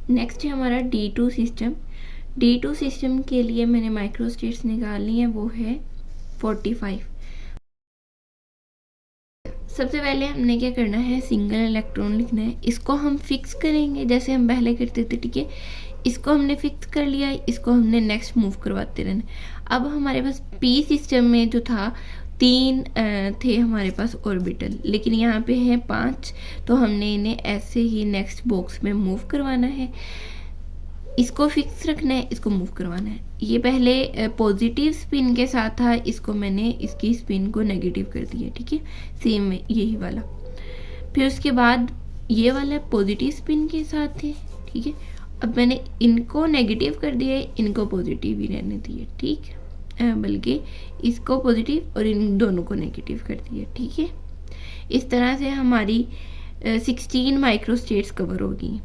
Next है हमारा D2 system. D2 system के लिए मैंने माइक्रोस्टेट्स निकालनी है, वो है 45। सबसे पहले हमने क्या करना है, सिंगल इलेक्ट्रॉन लिखना है। इसको हम फिक्स करेंगे जैसे हम पहले करते थे, ठीक है। इसको हमने फिक्स कर लिया, इसको हमने नेक्स्ट मूव करवाते रहना। अब हमारे पास पी सिस्टम में जो था 3 थे हमारे पास ऑर्बिटल, लेकिन यहाँ पे है 5, तो हमने इन्हें ऐसे ही नेक्स्ट बॉक्स में मूव करवाना है। इसको फिक्स रखना है, इसको मूव करवाना है। ये पहले पॉजिटिव स्पिन के साथ था, इसको मैंने इसकी स्पिन को नेगेटिव कर दिया, ठीक है, सेम यही वाला। फिर उसके बाद ये वाला पॉजिटिव स्पिन के साथ थे, ठीक है। अब मैंने इनको नेगेटिव कर दिया, इनको पॉजिटिव ही रहने दिए, ठीक, बल्कि इसको पॉजिटिव और इन दोनों को नेगेटिव कर दिया, ठीक है। इस तरह से हमारी 16 माइक्रोस्टेट्स कवर होगी।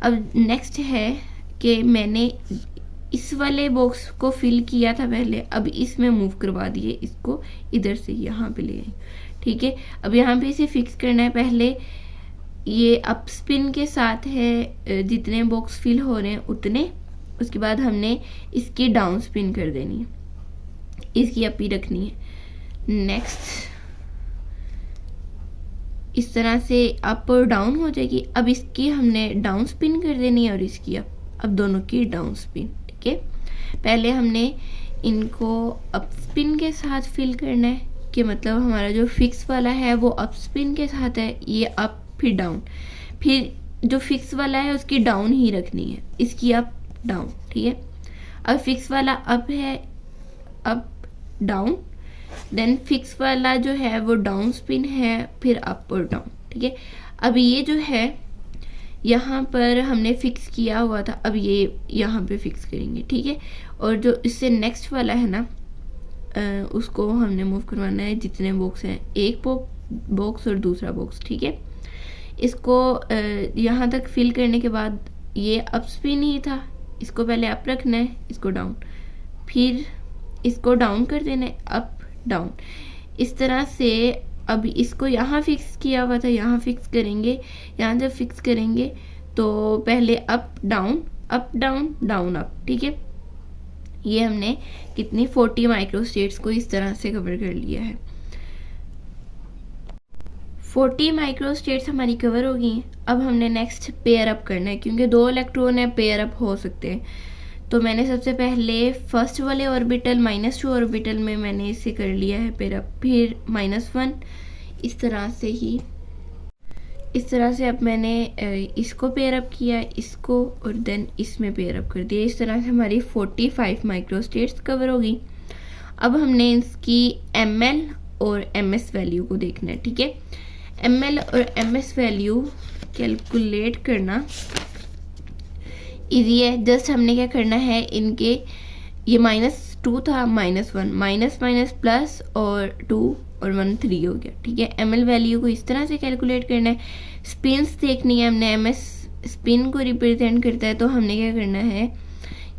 अब नेक्स्ट है कि मैंने इस वाले बॉक्स को फिल किया था पहले, अब इसमें मूव करवा दिए, इसको इधर से यहाँ पे ले आए, ठीक है। अब यहाँ पे इसे फिक्स करना है। पहले ये अप स्पिन के साथ है, जितने बॉक्स फिल हो रहे हैं उतने। उसके बाद हमने इसकी डाउन स्पिन कर देनी है, इसकी अप ही रखनी है। नेक्स्ट इस तरह से अप और डाउन हो जाएगी। अब इसकी हमने डाउन स्पिन कर देनी है और इसकी अप। अब दोनों की डाउन स्पिन, ठीक है। पहले हमने इनको अप स्पिन के साथ फिल करना है, कि मतलब हमारा जो फिक्स वाला है वो अप स्पिन के साथ है, ये अप फिर डाउन, फिर जो फिक्स वाला है उसकी डाउन ही रखनी है, इसकी अप डाउन, ठीक है। अब फिक्स वाला अप है, अप डाउन, देन फिक्स वाला जो है वो डाउन स्पिन है, फिर अप और डाउन, ठीक है। अब ये जो है यहाँ पर हमने फिक्स किया हुआ था, अब ये यहाँ पे फिक्स करेंगे, ठीक है। और जो इससे नेक्स्ट वाला है ना, उसको हमने मूव करवाना है। जितने बॉक्स हैं, एक बॉक्स और दूसरा बॉक्स, ठीक है। इसको यहाँ तक फिल करने के बाद ये अप स्पिन ही था, इसको पहले अप रखना है, इसको डाउन, फिर इसको डाउन कर देना है, अप डाउन, इस तरह से। अब इसको यहाँ फिक्स किया हुआ था, यहाँ फिक्स करेंगे। यहाँ जब फिक्स करेंगे तो पहले अप डाउन डाउन अप, ठीक है। ये हमने कितनी 40 माइक्रोस्टेट्स को इस तरह से कवर कर लिया है। 40 माइक्रोस्टेट्स हमारी कवर हो गई हैं। अब हमने नेक्स्ट पेयर अप करना है, क्योंकि 2 इलेक्ट्रॉन है, पेयर अप हो सकते हैं। तो मैंने सबसे पहले फर्स्ट वाले ऑर्बिटल -2 ऑर्बिटल में मैंने इसे कर लिया है पेयर अप, फिर -1, इस तरह से ही, इस तरह से अब मैंने इसको पेयर अप किया, इसको, और देन इसमें पेयर अप कर दिया। इस तरह से हमारी 45 माइक्रोस्टेट्स कवर हो गई। अब हमने इसकी ml और ms वैल्यू को देखना है, ठीक है। ml और ms वैल्यू कैलकुलेट करना इजी है। जस्ट हमने क्या करना है, इनके ये -2 था, -1, माइनस माइनस प्लस और 2 और 1 3 हो गया, ठीक है। ml वैल्यू को इस तरह से कैलकुलेट करना है। स्पिन्स देखनी है हमने, ms स्पिन को रिप्रेजेंट करता है, तो हमने क्या करना है,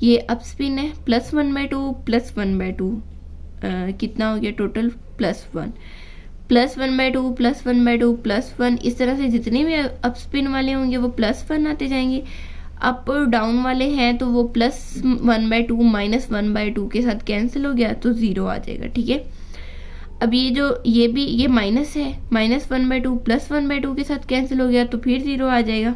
ये अप स्पिन है, +1/2 +1/2, कितना हो गया टोटल, +1 +1/2 +1/2 +1। इस तरह से जितने भी अप स्पिन वाले होंगे वो +1 आते जाएंगे। अप और डाउन वाले हैं तो वो +1/2 -1/2 के साथ कैंसिल हो गया, तो 0 आ जाएगा, ठीक है। अब ये भी ये माइनस है, -1/2 +1/2 के साथ कैंसिल हो गया, तो फिर 0 आ जाएगा।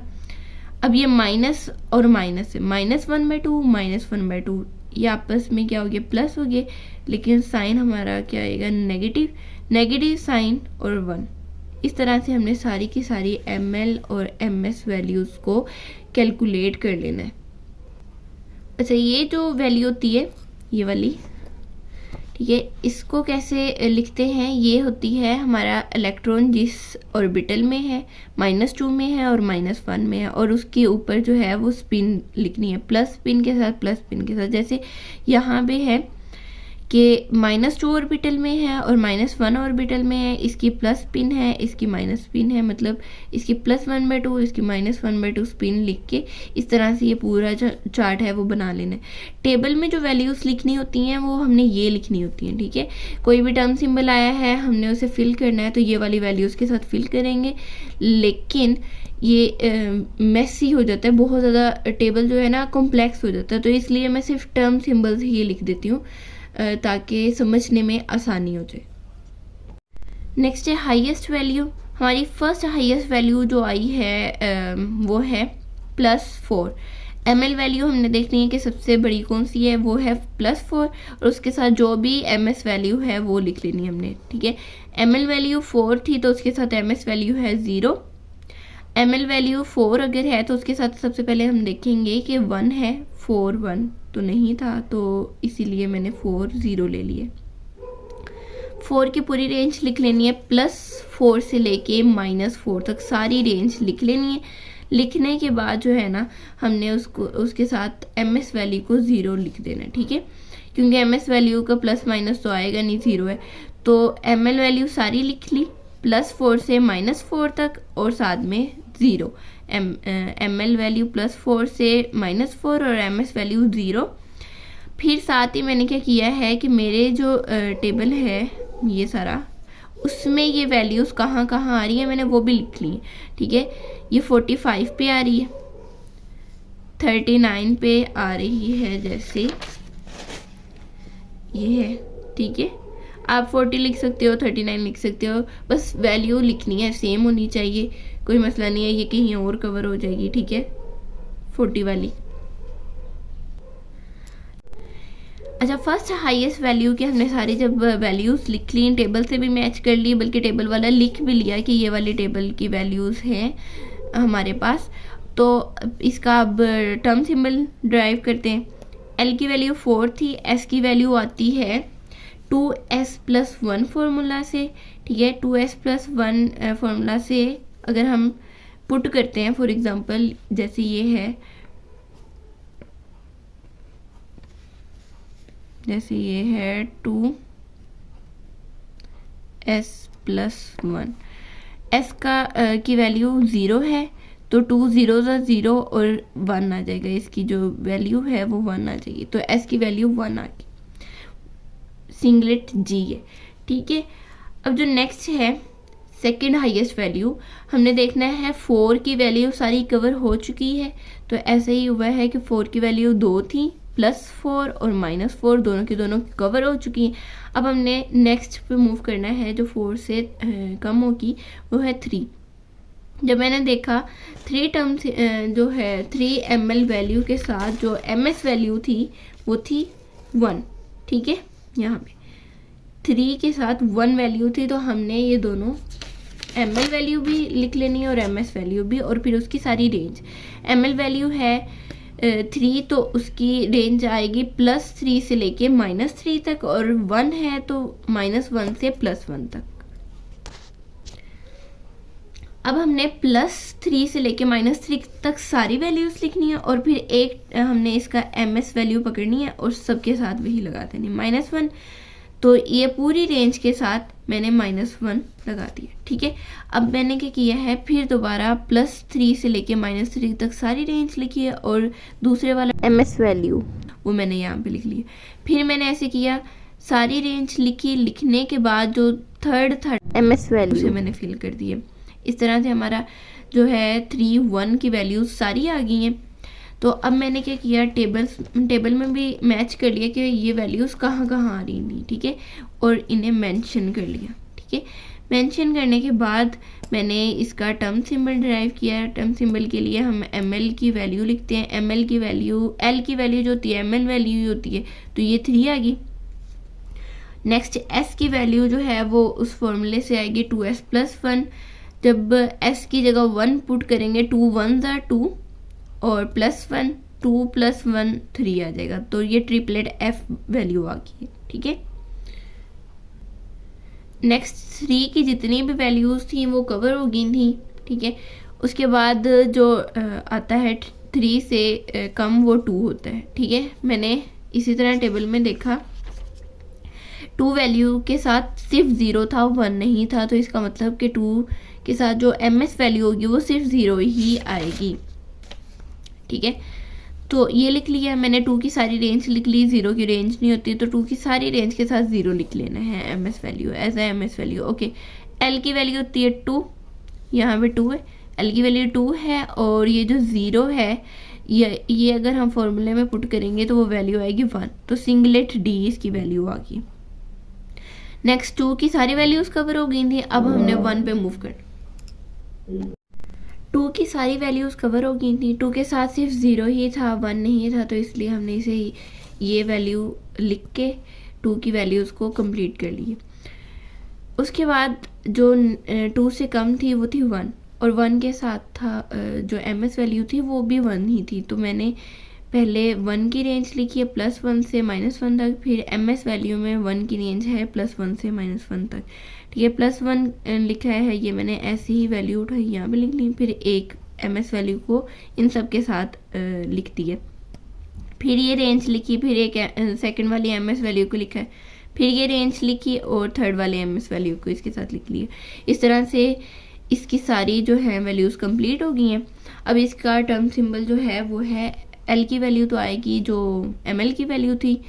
अब ये माइनस और माइनस है, -1/2 -1/2, ये आपस में क्या हो गया, प्लस हो गए, लेकिन साइन हमारा क्या आएगा, नेगेटिव साइन और 1। इस तरह से हमने सारी की सारी ml और ms वैल्यूज़ को कैलकुलेट कर लेना है। अच्छा, ये जो वैल्यू होती है, ये वाली, ठीक है, इसको कैसे लिखते हैं, ये होती है हमारा इलेक्ट्रॉन जिस ऑर्बिटल में है, -2 में है और -1 में है, और उसके ऊपर जो है वो स्पिन लिखनी है, प्लस स्पिन के साथ। जैसे यहाँ पे है कि -2 ऑर्बिटल में है और -1 ऑर्बिटल में है, इसकी प्लस स्पिन है, इसकी माइनस स्पिन है, मतलब इसकी +1/2 इसकी -1/2 स्पिन लिख के इस तरह से ये पूरा जो चार्ट है वो बना लेना है। टेबल में जो वैल्यूज़ लिखनी होती हैं वो हमने ये लिखनी होती हैं, ठीक है। कोई भी टर्म सिंबल आया है, हमने उसे फिल करना है, तो ये वाली वैल्यूज़ के साथ फिल करेंगे। लेकिन ये मेसी हो जाता है, बहुत ज़्यादा टेबल जो है ना कॉम्प्लेक्स हो जाता है। तो इसलिए मैं सिर्फ टर्म सिंबल्स ही लिख देती हूँ ताकि समझने में आसानी हो जाए। नेक्स्ट है हाईएस्ट वैल्यू। हमारी फर्स्ट हाईएस्ट वैल्यू जो आई है वो है +4। ml वैल्यू हमने देखनी है कि सबसे बड़ी कौन सी है, वो है +4 और उसके साथ जो भी ms वैल्यू है वो लिख लेनी है हमने, ठीक है। ml वैल्यू 4 थी तो उसके साथ ms वैल्यू है 0। ml वैल्यू 4 अगर है तो उसके साथ सबसे पहले हम देखेंगे कि 1 है, 4 1 तो नहीं था, तो इसीलिए मैंने 4 0 ले लिए। 4 की पूरी रेंज लिख लेनी है, +4 से लेके -4 तक सारी रेंज लिख लेनी है। लिखने के बाद जो है ना हमने उसके साथ ms वैल्यू को 0 लिख देना है, ठीक है, क्योंकि ms वैल्यू का प्लस माइनस तो आएगा नहीं, 0 है। तो ml वैल्यू सारी लिख ली, +4 से -4 तक और साथ में 0। ml वैल्यू +4 से -4 और ms वैल्यू 0। फिर साथ ही मैंने क्या किया है कि मेरे जो टेबल है ये सारा, उसमें ये वैल्यूज़ कहाँ कहाँ आ रही है मैंने वो भी लिख ली, ठीक है। ये 45 पे आ रही है, 39 पे आ रही है, जैसे ये है, ठीक है। आप 40 लिख सकते हो, 39 लिख सकते हो, बस वैल्यू लिखनी है, सेम होनी चाहिए, कोई मसला नहीं है, ये कहीं और कवर हो जाएगी, ठीक है, 40 वाली। अच्छा, फर्स्ट हाईएस्ट वैल्यू के हमने सारी जब वैल्यूज़ लिख ली, टेबल से भी मैच कर ली, बल्कि टेबल वाला लिख भी लिया कि ये वाली टेबल की वैल्यूज़ हैं हमारे पास, तो इसका अब टर्म सिंबल ड्राइव करते हैं। एल की वैल्यू 4 थी, एस की वैल्यू आती है 2s+1 फार्मूला से, ठीक है। 2s+1 फार्मूला से अगर हम पुट करते हैं, फॉर एग्जांपल जैसे ये है, जैसे ये है 2s+1, s का की वैल्यू 0 है तो 2 0 0 और 1 आ जाएगा, इसकी जो वैल्यू है वो 1 आ जाएगी, तो s की वैल्यू 1 आ गई, सिंगलेट g है, ठीक है। अब जो नेक्स्ट है सेकंड हाईएस्ट वैल्यू, हमने देखना है 4 की वैल्यू सारी कवर हो चुकी है, तो ऐसे ही हुआ है कि 4 की वैल्यू 2 थी, +4 और -4 दोनों की दोनों कवर हो चुकी हैं। अब हमने नेक्स्ट पे मूव करना है, जो 4 से कम होगी वो है 3। जब मैंने देखा 3 टर्म जो है 3 ml वैल्यू के साथ जो ms वैल्यू थी वो थी 1, ठीक है। यहाँ पे 3 के साथ 1 वैल्यू थी, तो हमने ये दोनों ml वैल्यू भी लिख लेनी है और ms वैल्यू भी, और फिर उसकी सारी रेंज। ml वैल्यू है 3 तो उसकी रेंज आएगी +3 से लेके -3 तक, और 1 है तो -1 से +1 तक। अब हमने +3 से लेके -3 तक सारी वैल्यूज लिखनी है, और फिर एक हमने इसका ms वैल्यू पकड़नी है और सबके साथ वही लगा देनी, -1। तो ये पूरी रेंज के साथ मैंने -1 लगा दिया, ठीक है। अब मैंने क्या किया है, फिर दोबारा +3 से लेके -3 तक सारी रेंज लिखी है, और दूसरे वाला ms वैल्यू वो मैंने यहाँ पे लिख लिया। फिर मैंने ऐसे किया, सारी रेंज लिखी, लिखने के बाद जो थर्ड ms वैल्यू से मैंने फिल कर दिए। इस तरह से हमारा जो है 3 1 की वैल्यूज सारी आ गई हैं। तो अब मैंने क्या किया, टेबल में भी मैच कर लिया कि ये वैल्यूज़ कहाँ कहाँ आ रही थी, ठीक है, और इन्हें मेंशन कर लिया, ठीक है। मेंशन करने के बाद मैंने इसका टर्म सिंबल ड्राइव किया। टर्म सिंबल के लिए हम ml की वैल्यू लिखते हैं, ml की वैल्यू, l की वैल्यू जो होती है ml वैल्यू होती है, तो ये 3 आ गई। नेक्स्ट s की वैल्यू जो है वो उस फॉर्मूले से आएगी 2s+1। जब s की जगह 1 पुट करेंगे, 2 1 ज़ा 2 और +1, 2 + 1 3 आ जाएगा, तो ये ट्रिपलेट f वैल्यू आ गई है, ठीक है। नेक्स्ट 3 की जितनी भी वैल्यूज़ थी वो कवर हो गई थी, ठीक है। उसके बाद जो आता है 3 से कम वो 2 होता है, ठीक है। मैंने इसी तरह टेबल में देखा 2 वैल्यू के साथ सिर्फ 0 था, 1 नहीं था, तो इसका मतलब कि 2 के साथ जो ms वैल्यू होगी वो सिर्फ 0 ही आएगी, ठीक है। तो ये लिख लिया मैंने, 2 की सारी रेंज लिख ली, 0 की रेंज नहीं होती, तो 2 की सारी रेंज के साथ 0 लिख लेना है ms value as a ms value, okay. l की वैल्यू होती है 2, यहाँ पे 2 है, एल की वैल्यू 2 है और ये जो 0 है ये अगर हम फॉर्मूले में पुट करेंगे तो वो वैल्यू आएगी 1, तो सिंगलेट डी इसकी वैल्यू आ गई। नेक्स्ट 2 की सारी वैल्यूज कवर हो गई थी, अब हमने 1 पे मूव कर 2 की सारी वैल्यूज कवर हो गई थी, 2 के साथ सिर्फ 0 ही था, 1 नहीं था, तो इसलिए हमने इसे ये वैल्यू लिख के 2 की वैल्यूज को कंप्लीट कर लिए। उसके बाद जो 2 से कम थी वो थी 1 और 1 के साथ था जो एम एस वैल्यू थी वो भी 1 ही थी, तो मैंने पहले 1 की रेंज लिखी है +1 से -1 तक, फिर एम एस वैल्यू में 1 की रेंज है +1 से -1 तक, ठीक है। +1 लिखा है, ये मैंने ऐसी ही वैल्यू उठाई यहाँ पे लिख ली, फिर एक एम एस वैल्यू को इन सब के साथ लिख दी है, फिर ये रेंज लिखी, फिर एक सेकंड वाली एम एस वैल्यू को लिखा है, फिर ये रेंज लिखी और थर्ड वाले एम एस वैल्यू को इसके साथ लिख लिया। इस तरह से इसकी सारी जो है वैल्यूज़ कंप्लीट हो गई हैं। अब इसका टर्म सिंबल जो है वो है एल की वैल्यू तो आएगी जो एम एल की वैल्यू थी,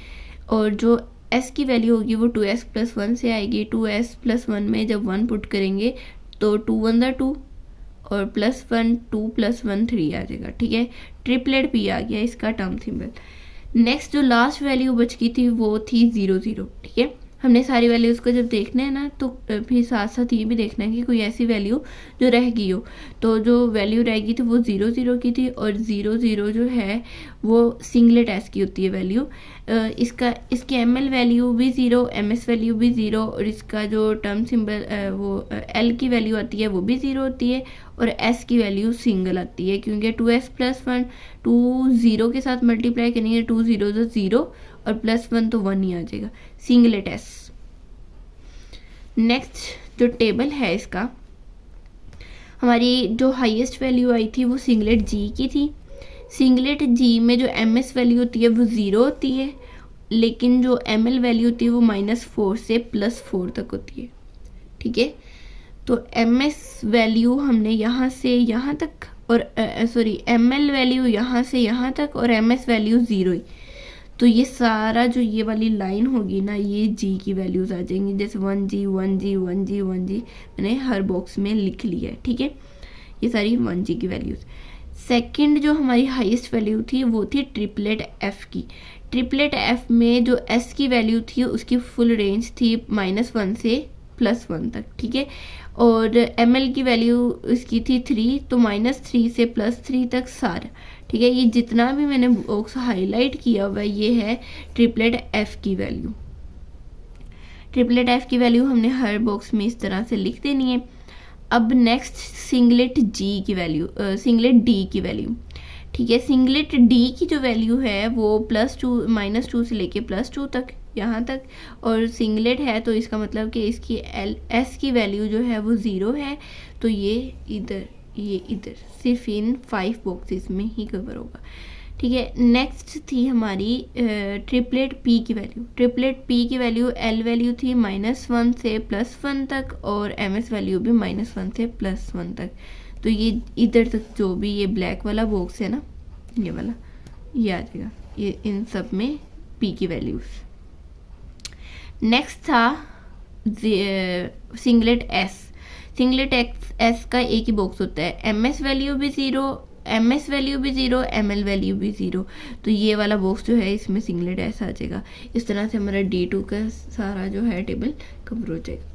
और जो एस की वैल्यू होगी वो 2s+1 से आएगी। 2s+1 में जब 1 पुट करेंगे तो 2 1 2 और +1 2 +1 3 आ जाएगा, ठीक है। ट्रिपलेट पी आ गया इसका टर्म सिंबल। नेक्स्ट जो लास्ट वैल्यू बच गई थी वो थी 0 0, ठीक है। हमने सारी वैल्यूज़ को जब देखना है ना तो फिर साथ साथ ये भी देखना है कि कोई ऐसी वैल्यू जो रह गई हो, तो जो वैल्यू रह गई थी वो 0 0 की थी, और 0 0 जो है वो सिंगलेट एस की होती है वैल्यू। इसकी एम एल वैल्यू भी 0, एम एस वैल्यू भी 0, और इसका जो टर्म सिंबल वो एल की वैल्यू आती है वो भी 0 होती है, और एस की वैल्यू सिंगल आती है, क्योंकि 2s+1 2 0 के साथ मल्टीप्लाई करेंगे, 2 0 तो 0 और +1 तो 1 ही आ जाएगा, सिंगलेट एस। नेक्स्ट जो टेबल है इसका, हमारी जो हाईएस्ट वैल्यू आई थी वो सिंगलेट जी की थी। सिंगलेट जी में जो एम एस वैल्यू होती है वो 0 होती है, लेकिन जो एम एल वैल्यू होती है वो -4 से +4 तक होती है, ठीक है। तो एम एस वैल्यू हमने यहाँ से यहाँ तक, और एम एल वैल्यू यहाँ से यहाँ तक, और एम एस वैल्यू 0 ही, तो ये सारा जो ये वाली लाइन होगी ना, ये जी की वैल्यूज़ आ जाएंगी, जैसे 1G 1G 1G 1G मैंने हर बॉक्स में लिख लिया है, ठीक है। ये सारी 1G की वैल्यूज़। सेकंड जो हमारी हाईएस्ट वैल्यू थी वो थी ट्रिपलेट एफ की। ट्रिपलेट एफ में जो एस की वैल्यू थी उसकी फुल रेंज थी -1 से +1 तक, ठीक है। और एम एल की वैल्यू इसकी थी 3, तो -3 से +3 तक सारा, ठीक है। ये जितना भी मैंने बॉक्स हाईलाइट किया हुआ ये है ट्रिपलेट एफ की वैल्यू। ट्रिपलेट एफ की वैल्यू हमने हर बॉक्स में इस तरह से लिख देनी है। अब नेक्स्ट सिंगलेट जी की वैल्यू, सिंगलेट डी की वैल्यू, ठीक है। सिंगलेट डी की जो वैल्यू है वो -2 से लेके +2 तक यहाँ तक, और सिंगलेट है तो इसका मतलब कि इसकी एस की वैल्यू जो है वो 0 है, तो ये इधर सिर्फ इन 5 बॉक्सेस में ही कवर होगा, ठीक है। नेक्स्ट थी हमारी ट्रिपलेट पी की वैल्यू। ट्रिपलेट पी की वैल्यू एल वैल्यू थी -1 से +1 तक, और एम एस वैल्यू भी -1 से +1 तक, तो ये इधर तक जो भी ये ब्लैक वाला बॉक्स है ना, ये वाला ये आ जाएगा, ये इन सब में पी की वैल्यूज़। नेक्स्ट था सिंगलेट एस। सिंगलेट एस का एक ही बॉक्स होता है, एम एस वैल्यू भी 0, एम एस वैल्यू भी 0, एम एल वैल्यू भी 0, तो ये वाला बॉक्स जो है इसमें सिंगलेट एस आ जाएगा। इस तरह से हमारा D2 का सारा जो है टेबल कवर हो जाएगा।